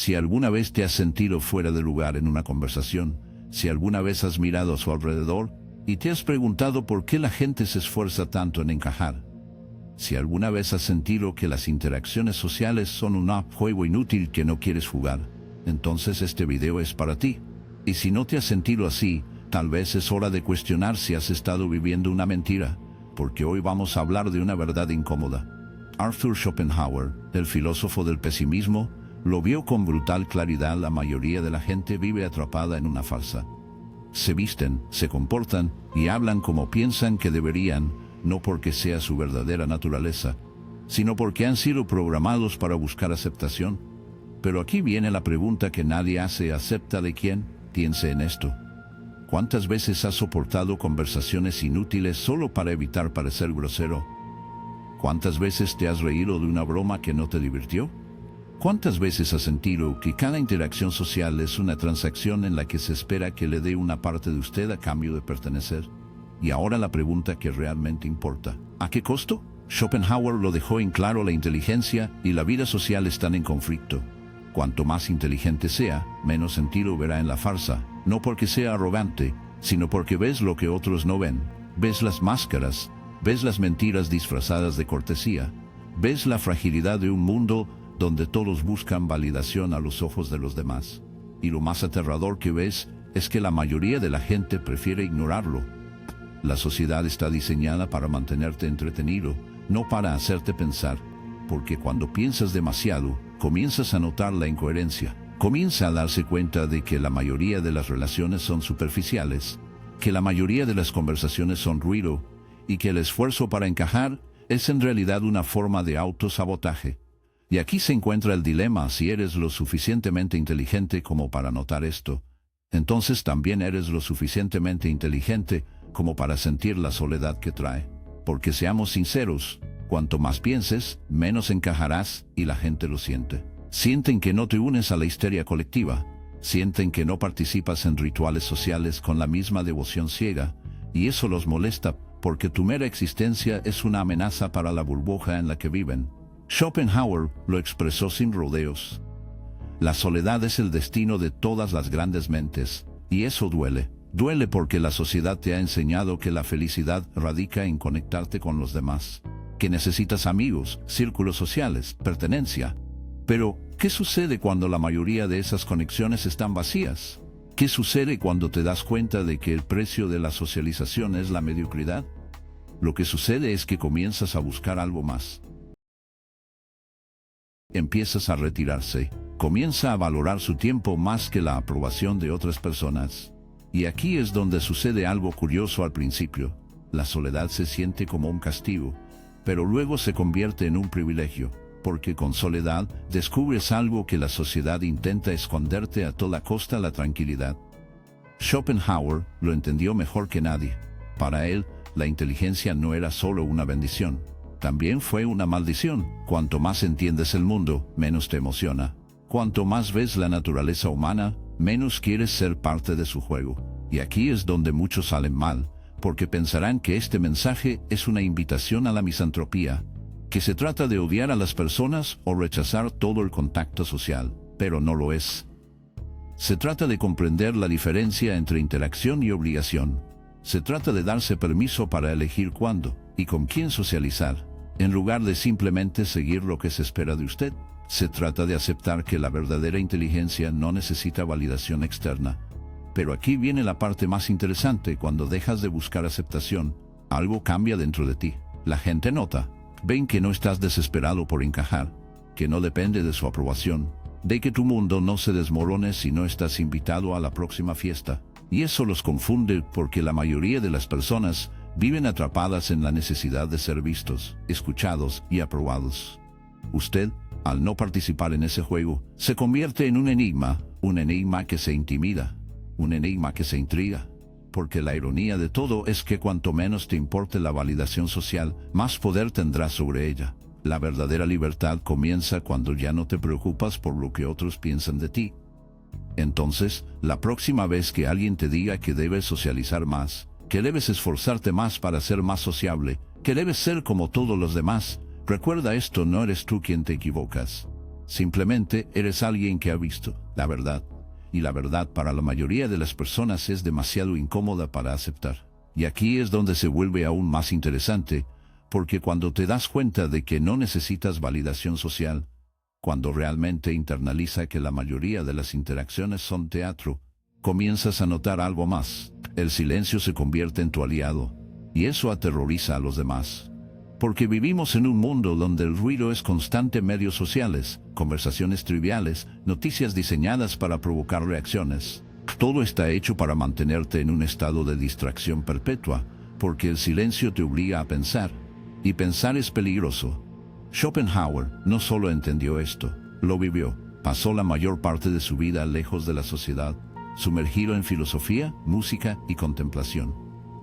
Si alguna vez te has sentido fuera de lugar en una conversación, si alguna vez has mirado a su alrededor y te has preguntado por qué la gente se esfuerza tanto en encajar, si alguna vez has sentido que las interacciones sociales son un juego inútil que no quieres jugar, entonces este video es para ti. Y si no te has sentido así, tal vez es hora de cuestionar si has estado viviendo una mentira, porque hoy vamos a hablar de una verdad incómoda. Arthur Schopenhauer, el filósofo del pesimismo, lo vio con brutal claridad. La mayoría de la gente vive atrapada en una farsa. Se visten, se comportan y hablan como piensan que deberían, no porque sea su verdadera naturaleza, sino porque han sido programados para buscar aceptación. Pero aquí viene la pregunta que nadie hace: ¿acepta de quién? Piense en esto. ¿Cuántas veces has soportado conversaciones inútiles solo para evitar parecer grosero? ¿Cuántas veces te has reído de una broma que no te divirtió? ¿Cuántas veces has sentido que cada interacción social es una transacción en la que se espera que le dé una parte de usted a cambio de pertenecer? Y ahora la pregunta que realmente importa: ¿a qué costo? Schopenhauer lo dejó en claro: la inteligencia y la vida social están en conflicto. Cuanto más inteligente sea, menos sentido verá en la farsa, no porque sea arrogante, sino porque ves lo que otros no ven. Ves las máscaras, ves las mentiras disfrazadas de cortesía, ves la fragilidad de un mundo donde todos buscan validación a los ojos de los demás. Y lo más aterrador que ves es que la mayoría de la gente prefiere ignorarlo. La sociedad está diseñada para mantenerte entretenido, no para hacerte pensar, porque cuando piensas demasiado, comienzas a notar la incoherencia. Comienza a darse cuenta de que la mayoría de las relaciones son superficiales, que la mayoría de las conversaciones son ruido, y que el esfuerzo para encajar es en realidad una forma de autosabotaje. Y aquí se encuentra el dilema: si eres lo suficientemente inteligente como para notar esto, entonces también eres lo suficientemente inteligente como para sentir la soledad que trae. Porque seamos sinceros, cuanto más pienses, menos encajarás, y la gente lo siente. Sienten que no te unes a la histeria colectiva, sienten que no participas en rituales sociales con la misma devoción ciega, y eso los molesta porque tu mera existencia es una amenaza para la burbuja en la que viven. Schopenhauer lo expresó sin rodeos: la soledad es el destino de todas las grandes mentes, y eso duele. Duele porque la sociedad te ha enseñado que la felicidad radica en conectarte con los demás, que necesitas amigos, círculos sociales, pertenencia. Pero, ¿qué sucede cuando la mayoría de esas conexiones están vacías? ¿Qué sucede cuando te das cuenta de que el precio de la socialización es la mediocridad? Lo que sucede es que comienzas a buscar algo más. Empiezas a retirarse, comienza a valorar su tiempo más que la aprobación de otras personas. Y aquí es donde sucede algo curioso al principio. La soledad se siente como un castigo, pero luego se convierte en un privilegio, porque con soledad descubres algo que la sociedad intenta esconderte a toda costa: la tranquilidad. Schopenhauer lo entendió mejor que nadie. Para él, la inteligencia no era solo una bendición, también fue una maldición. Cuanto más entiendes el mundo, menos te emociona. Cuanto más ves la naturaleza humana, menos quieres ser parte de su juego. Y aquí es donde muchos salen mal, porque pensarán que este mensaje es una invitación a la misantropía, que se trata de odiar a las personas o rechazar todo el contacto social, pero no lo es. Se trata de comprender la diferencia entre interacción y obligación. Se trata de darse permiso para elegir cuándo y con quién socializar, en lugar de simplemente seguir lo que se espera de usted. Se trata de aceptar que la verdadera inteligencia no necesita validación externa. Pero aquí viene la parte más interesante: cuando dejas de buscar aceptación, algo cambia dentro de ti. La gente nota. Ven que no estás desesperado por encajar, que no depende de su aprobación, de que tu mundo no se desmorone si no estás invitado a la próxima fiesta. Y eso los confunde, porque la mayoría de las personas viven atrapadas en la necesidad de ser vistos, escuchados y aprobados. Usted, al no participar en ese juego, se convierte en un enigma que se intimida, un enigma que se intriga. Porque la ironía de todo es que cuanto menos te importe la validación social, más poder tendrás sobre ella. La verdadera libertad comienza cuando ya no te preocupas por lo que otros piensan de ti. Entonces, la próxima vez que alguien te diga que debes socializar más, que debes esforzarte más para ser más sociable, que debes ser como todos los demás, recuerda esto: no eres tú quien te equivocas. Simplemente eres alguien que ha visto la verdad. Y la verdad para la mayoría de las personas es demasiado incómoda para aceptar. Y aquí es donde se vuelve aún más interesante, porque cuando te das cuenta de que no necesitas validación social, cuando realmente internaliza que la mayoría de las interacciones son teatro, comienzas a notar algo más. El silencio se convierte en tu aliado, y eso aterroriza a los demás. Porque vivimos en un mundo donde el ruido es constante, medios sociales, conversaciones triviales, noticias diseñadas para provocar reacciones. Todo está hecho para mantenerte en un estado de distracción perpetua, porque el silencio te obliga a pensar, y pensar es peligroso. Schopenhauer no solo entendió esto, lo vivió. Pasó la mayor parte de su vida lejos de la sociedad, sumergido en filosofía, música y contemplación.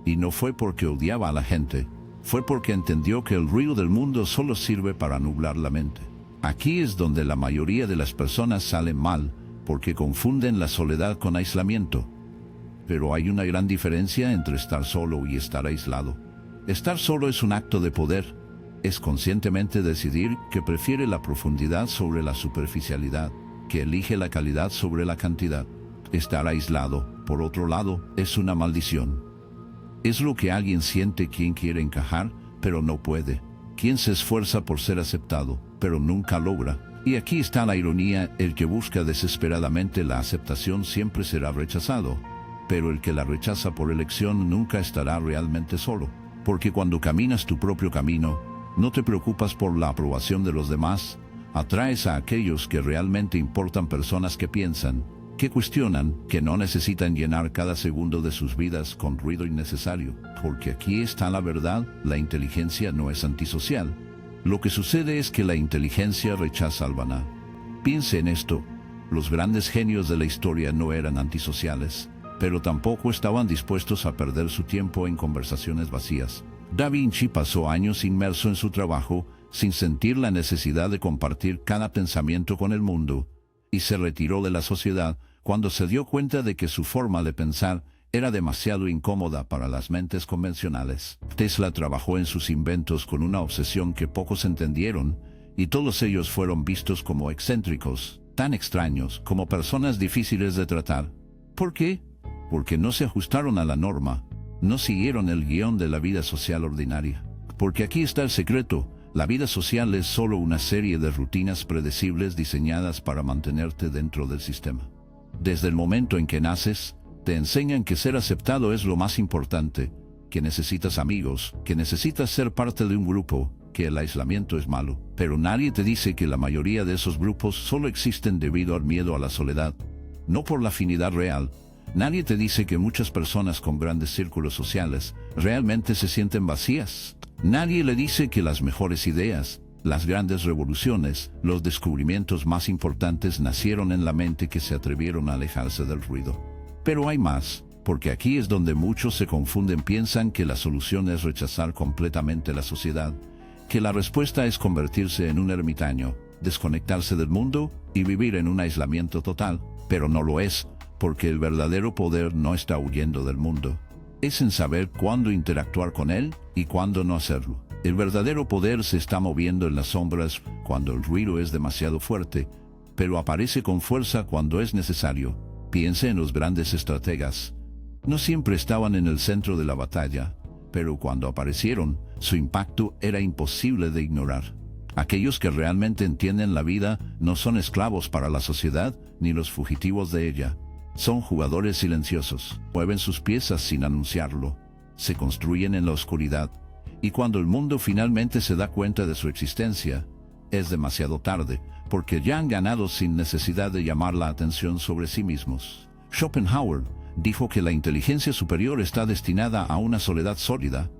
Y no fue porque odiaba a la gente, fue porque entendió que el ruido del mundo solo sirve para nublar la mente. Aquí es donde la mayoría de las personas salen mal, porque confunden la soledad con aislamiento. Pero hay una gran diferencia entre estar solo y estar aislado. Estar solo es un acto de poder. Es conscientemente decidir que prefiere la profundidad sobre la superficialidad, que elige la calidad sobre la cantidad. Estar aislado, por otro lado, es una maldición. Es lo que alguien siente quien quiere encajar, pero no puede. Quien se esfuerza por ser aceptado, pero nunca logra. Y aquí está la ironía: el que busca desesperadamente la aceptación siempre será rechazado. Pero el que la rechaza por elección nunca estará realmente solo. Porque cuando caminas tu propio camino, no te preocupas por la aprobación de los demás, atraes a aquellos que realmente importan, personas que piensan, que cuestionan, que no necesitan llenar cada segundo de sus vidas con ruido innecesario. Porque aquí está la verdad: la inteligencia no es antisocial. Lo que sucede es que la inteligencia rechaza al banal. Piense en esto: los grandes genios de la historia no eran antisociales, pero tampoco estaban dispuestos a perder su tiempo en conversaciones vacías. Da Vinci pasó años inmerso en su trabajo, sin sentir la necesidad de compartir cada pensamiento con el mundo, y se retiró de la sociedad cuando se dio cuenta de que su forma de pensar era demasiado incómoda para las mentes convencionales. Tesla trabajó en sus inventos con una obsesión que pocos entendieron, y todos ellos fueron vistos como excéntricos, tan extraños como personas difíciles de tratar. ¿Por qué? Porque no se ajustaron a la norma, no siguieron el guión de la vida social ordinaria. Porque aquí está el secreto: la vida social es solo una serie de rutinas predecibles diseñadas para mantenerte dentro del sistema. Desde el momento en que naces, te enseñan que ser aceptado es lo más importante, que necesitas amigos, que necesitas ser parte de un grupo, que el aislamiento es malo. Pero nadie te dice que la mayoría de esos grupos solo existen debido al miedo a la soledad, no por la afinidad real. Nadie te dice que muchas personas con grandes círculos sociales realmente se sienten vacías. Nadie le dice que las mejores ideas, las grandes revoluciones, los descubrimientos más importantes nacieron en la mente que se atrevieron a alejarse del ruido. Pero hay más, porque aquí es donde muchos se confunden. Piensan que la solución es rechazar completamente la sociedad, que la respuesta es convertirse en un ermitaño, desconectarse del mundo y vivir en un aislamiento total. Pero no lo es, porque el verdadero poder no está huyendo del mundo. Es en saber cuándo interactuar con él y cuándo no hacerlo. El verdadero poder se está moviendo en las sombras cuando el ruido es demasiado fuerte, pero aparece con fuerza cuando es necesario. Piense en los grandes estrategas. No siempre estaban en el centro de la batalla, pero cuando aparecieron, su impacto era imposible de ignorar. Aquellos que realmente entienden la vida no son esclavos para la sociedad ni los fugitivos de ella. Son jugadores silenciosos, mueven sus piezas sin anunciarlo, se construyen en la oscuridad, y cuando el mundo finalmente se da cuenta de su existencia, es demasiado tarde, porque ya han ganado sin necesidad de llamar la atención sobre sí mismos. Schopenhauer dijo que la inteligencia superior está destinada a una soledad sólida,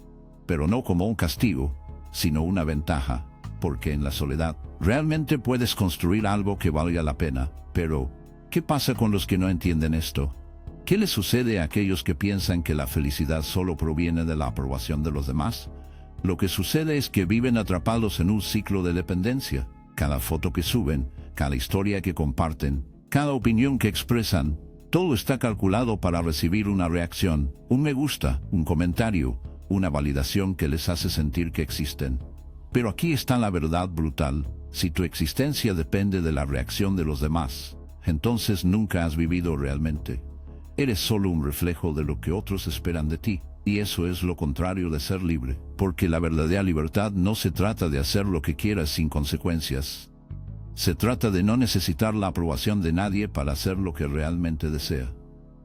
pero no como un castigo, sino una ventaja, porque en la soledad realmente puedes construir algo que valga la pena. Pero ¿qué pasa con los que no entienden esto? ¿Qué les sucede a aquellos que piensan que la felicidad solo proviene de la aprobación de los demás? Lo que sucede es que viven atrapados en un ciclo de dependencia. Cada foto que suben, cada historia que comparten, cada opinión que expresan, todo está calculado para recibir una reacción, un me gusta, un comentario, una validación que les hace sentir que existen. Pero aquí está la verdad brutal. Si tu existencia depende de la reacción de los demás, entonces nunca has vivido realmente. Eres solo un reflejo de lo que otros esperan de ti, y eso es lo contrario de ser libre, porque la verdadera libertad no se trata de hacer lo que quieras sin consecuencias. Se trata de no necesitar la aprobación de nadie para hacer lo que realmente desea.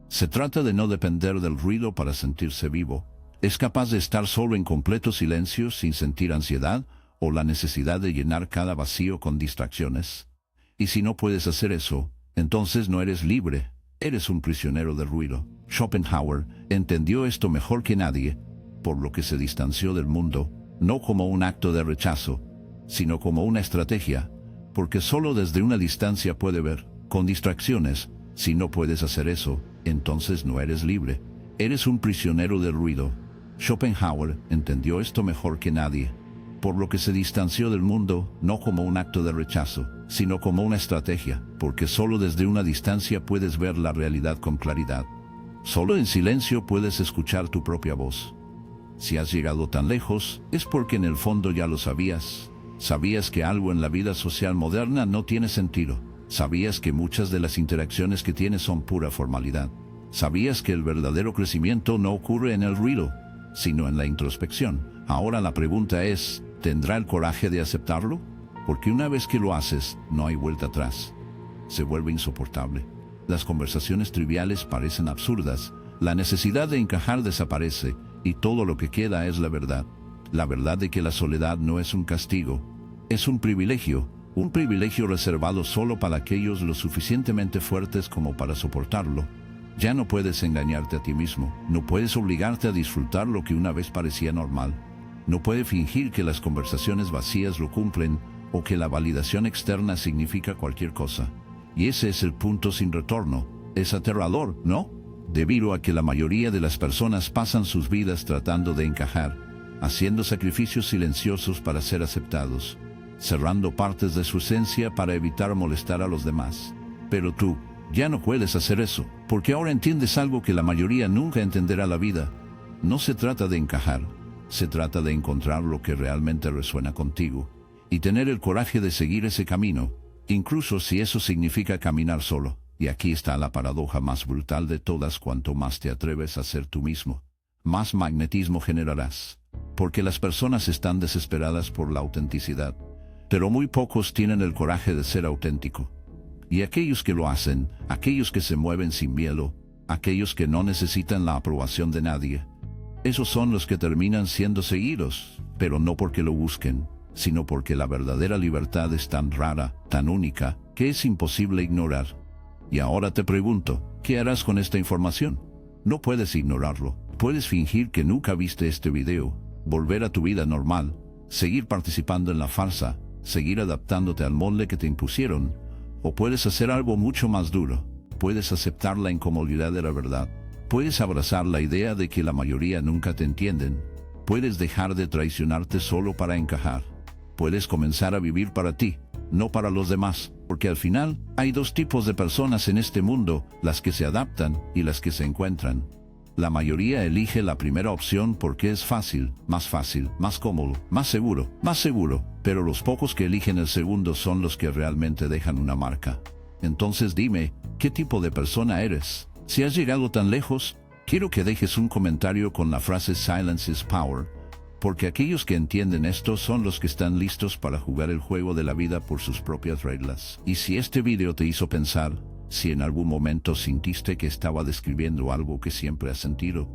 Se trata de no depender del ruido para sentirse vivo. Es capaz de estar solo en completo silencio sin sentir ansiedad o la necesidad de llenar cada vacío con distracciones. Y si no puedes hacer eso, entonces no eres libre, eres un prisionero del ruido. Schopenhauer entendió esto mejor que nadie, por lo que se distanció del mundo, no como un acto de rechazo, sino como una estrategia, porque solo desde una distancia puede ver, con distracciones. Si no puedes hacer eso, entonces no eres libre, eres un prisionero del ruido. Schopenhauer entendió esto mejor que nadie, por lo que se distanció del mundo, no como un acto de rechazo, sino como una estrategia, porque solo desde una distancia puedes ver la realidad con claridad. Solo en silencio puedes escuchar tu propia voz. Si has llegado tan lejos, es porque en el fondo ya lo sabías. Sabías que algo en la vida social moderna no tiene sentido. Sabías que muchas de las interacciones que tienes son pura formalidad. Sabías que el verdadero crecimiento no ocurre en el ruido, sino en la introspección. Ahora la pregunta es, ¿tendrá el coraje de aceptarlo? Porque una vez que lo haces, no hay vuelta atrás. Se vuelve insoportable. Las conversaciones triviales parecen absurdas, la necesidad de encajar desaparece, y todo lo que queda es la verdad. La verdad de que la soledad no es un castigo, es un privilegio reservado solo para aquellos lo suficientemente fuertes como para soportarlo. Ya no puedes engañarte a ti mismo, no puedes obligarte a disfrutar lo que una vez parecía normal. No puedes fingir que las conversaciones vacías lo cumplen o que la validación externa significa cualquier cosa. Y ese es el punto sin retorno. Es aterrador, ¿no? Debido a que la mayoría de las personas pasan sus vidas tratando de encajar, haciendo sacrificios silenciosos para ser aceptados, cerrando partes de su esencia para evitar molestar a los demás. Pero tú ya no puedes hacer eso, porque ahora entiendes algo que la mayoría nunca entenderá la vida. No se trata de encajar, se trata de encontrar lo que realmente resuena contigo, y tener el coraje de seguir ese camino, incluso si eso significa caminar solo. Y aquí está la paradoja más brutal de todas: cuanto más te atreves a ser tú mismo, más magnetismo generarás. Porque las personas están desesperadas por la autenticidad, pero muy pocos tienen el coraje de ser auténtico. Y aquellos que lo hacen, aquellos que se mueven sin miedo, aquellos que no necesitan la aprobación de nadie, esos son los que terminan siendo seguidos, pero no porque lo busquen, sino porque la verdadera libertad es tan rara, tan única, que es imposible ignorar. Y ahora te pregunto, ¿qué harás con esta información? No puedes ignorarlo, puedes fingir que nunca viste este video, volver a tu vida normal, seguir participando en la farsa, seguir adaptándote al molde que te impusieron, o puedes hacer algo mucho más duro. Puedes aceptar la incomodidad de la verdad. Puedes abrazar la idea de que la mayoría nunca te entienden. Puedes dejar de traicionarte solo para encajar. Puedes comenzar a vivir para ti, no para los demás, porque al final hay dos tipos de personas en este mundo: las que se adaptan y las que se encuentran. La mayoría elige la primera opción porque es fácil, más cómodo, más seguro, pero los pocos que eligen el segundo son los que realmente dejan una marca. Entonces dime, ¿qué tipo de persona eres? Si has llegado tan lejos, quiero que dejes un comentario con la frase "Silence is power", porque aquellos que entienden esto son los que están listos para jugar el juego de la vida por sus propias reglas. Y si este video te hizo pensar, si en algún momento sintiste que estaba describiendo algo que siempre has sentido,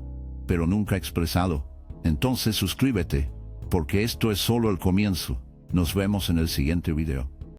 pero nunca expresado, entonces suscríbete, porque esto es solo el comienzo. Nos vemos en el siguiente video.